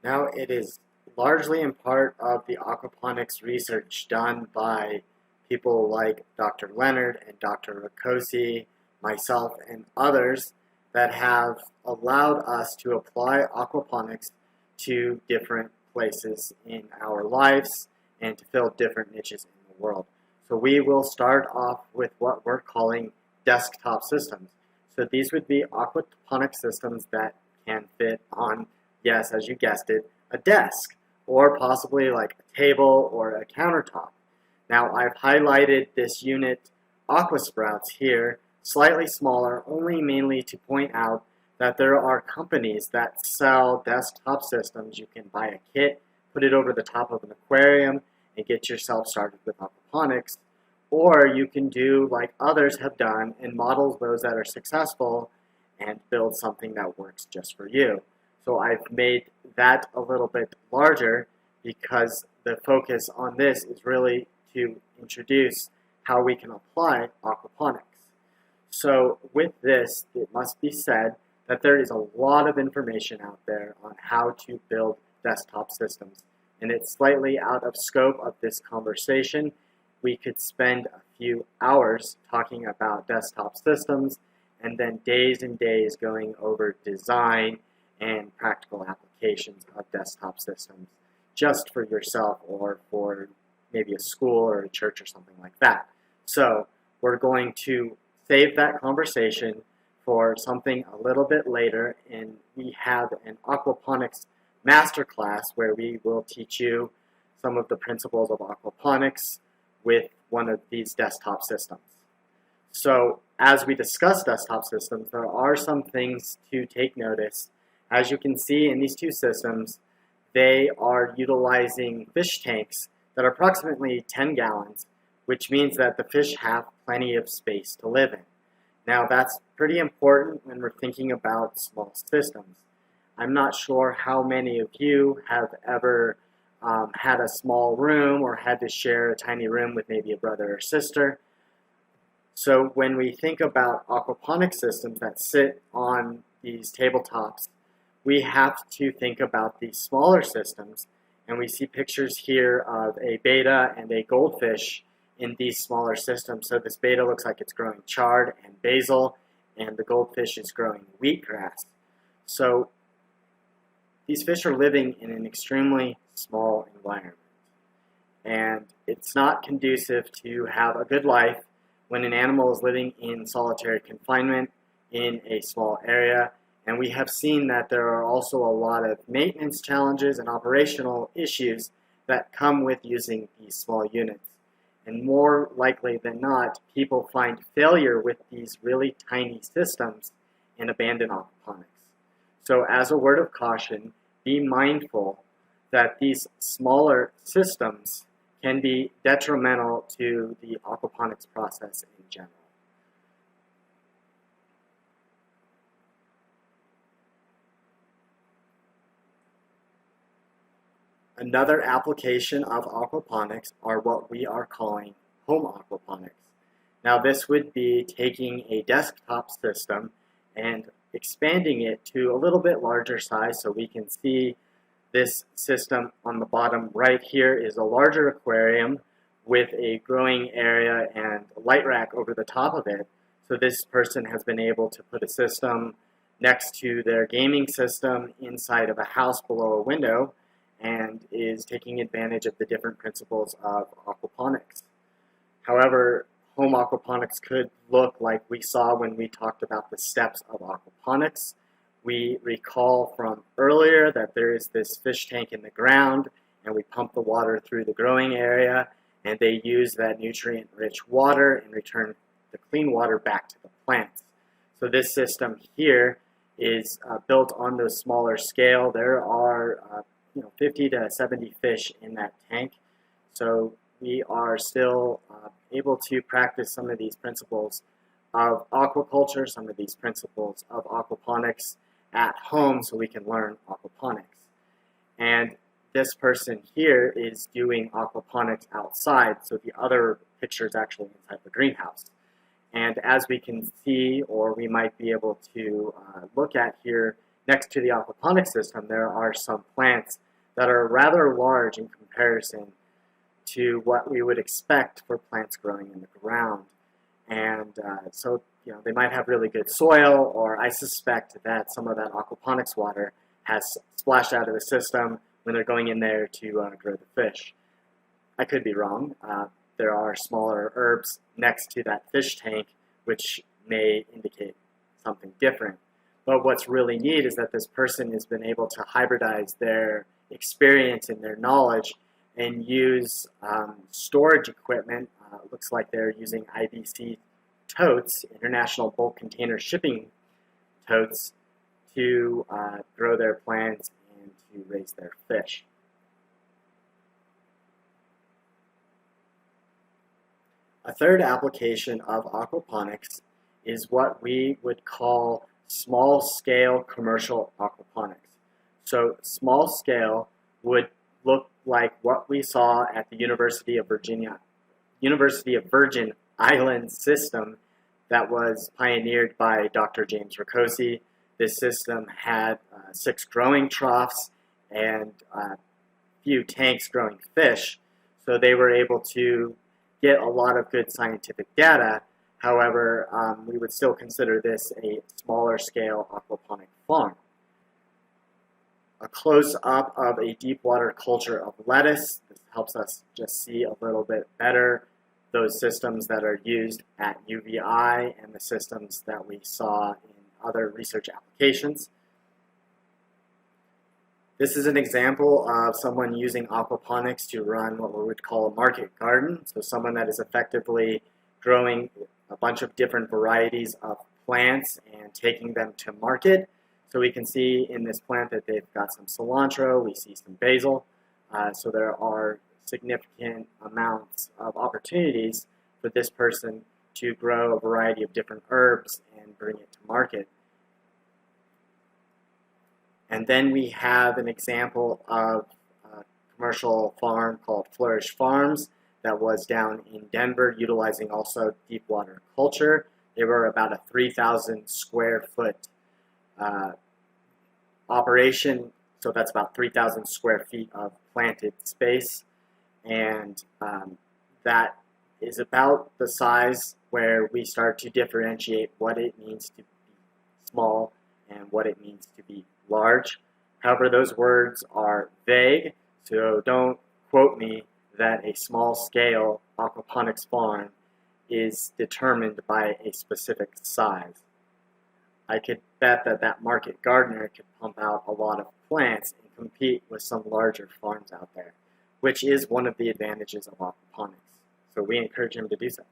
Now, it is largely in part of the aquaponics research done by people like Dr. Leonard and Dr. Ricosi, myself, and others that have allowed us to apply aquaponics to different places in our lives and to fill different niches in the world. So we will start off with what we're calling desktop systems. So these would be aquaponics systems that can fit on, yes, as you guessed it, a desk, or possibly like a table or a countertop. Now I've highlighted this unit Aquasprouts here, slightly smaller, only mainly to point out that there are companies that sell desktop systems. You can buy a kit, put it over the top of an aquarium, and get yourself started with aquaponics. Or you can do like others have done and model those that are successful and build something that works just for you. So I've made that a little bit larger because the focus on this is really to introduce how we can apply aquaponics. So with this, it must be said that there is a lot of information out there on how to build desktop systems. And it's slightly out of scope of this conversation. We could spend a few hours talking about desktop systems and then days and days going over design and practical applications of desktop systems just for yourself or for maybe a school or a church or something like that. So we're going to save that conversation for something a little bit later, and we have an aquaponics masterclass where we will teach you some of the principles of aquaponics with one of these desktop systems. So as we discuss desktop systems, there are some things to take notice. As you can see in these two systems, they are utilizing fish tanks that are approximately 10 gallons, which means that the fish have plenty of space to live in. Now that's pretty important when we're thinking about small systems. I'm not sure how many of you have ever had a small room or had to share a tiny room with maybe a brother or sister. So when we think about aquaponic systems that sit on these tabletops, we have to think about these smaller systems, and we see pictures here of a betta and a goldfish in these smaller systems. So this betta looks like it's growing chard and basil, and the goldfish is growing wheatgrass. So these fish are living in an extremely small environment, and it's not conducive to have a good life when an animal is living in solitary confinement in a small area. And we have seen that there are also a lot of maintenance challenges and operational issues that come with using these small units. And more likely than not, people find failure with these really tiny systems and abandon aquaponics. So as a word of caution, be mindful that these smaller systems can be detrimental to the aquaponics process in general. Another application of aquaponics are what we are calling home aquaponics. Now this would be taking a desktop system and expanding it to a little bit larger size. So we can see this system on the bottom right here is a larger aquarium with a growing area and a light rack over the top of it. So this person has been able to put a system next to their gaming system inside of a house below a window, and is taking advantage of the different principles of aquaponics. However, home aquaponics could look like we saw when we talked about the steps of aquaponics. We recall from earlier that there is this fish tank in the ground, and we pump the water through the growing area, and they use that nutrient-rich water and return the clean water back to the plants. So this system here is built on the smaller scale. There are 50 to 70 fish in that tank. So we are still able to practice some of these principles of aquaculture, some of these principles of aquaponics at home so we can learn aquaponics. And this person here is doing aquaponics outside, so the other picture is actually inside the greenhouse. And as we can see, or we might be able to look at here next to the aquaponics system, there are some plants that are rather large in comparison to what we would expect for plants growing in the ground. And so, they might have really good soil, or I suspect that some of that aquaponics water has splashed out of the system when they're going in there to grow the fish. I could be wrong. There are smaller herbs next to that fish tank, which may indicate something different. But what's really neat is that this person has been able to hybridize their experience and their knowledge and use storage equipment. Looks like they're using IBC totes, International Bulk Container Shipping totes, to grow their plants and to raise their fish. A third application of aquaponics is what we would call small-scale commercial aquaponics. So small scale would look like what we saw at the University of Virgin Islands system that was pioneered by Dr. James Ricciosi. This system had 6 growing troughs and a few tanks growing fish, so they were able to get a lot of good scientific data. However, we would still consider this a smaller scale aquaponic farm. A close-up of a deep water culture of lettuce. This helps us just see a little bit better those systems that are used at UVI and the systems that we saw in other research applications. This is an example of someone using aquaponics to run what we would call a market garden. So someone that is effectively growing a bunch of different varieties of plants and taking them to market. So we can see in this plant that they've got some cilantro, we see some basil. So there are significant amounts of opportunities for this person to grow a variety of different herbs and bring it to market. And then we have an example of a commercial farm called Flourish Farms that was down in Denver, utilizing also deep water culture. They were about a 3,000 square foot operation, so that's about 3,000 square feet of planted space, and that is about the size where we start to differentiate what it means to be small and what it means to be large. However, those words are vague, so don't quote me that a small-scale aquaponics farm is determined by a specific size. I could bet that that market gardener could pump out a lot of plants and compete with some larger farms out there, which is one of the advantages of aquaponics. So we encourage him to do so.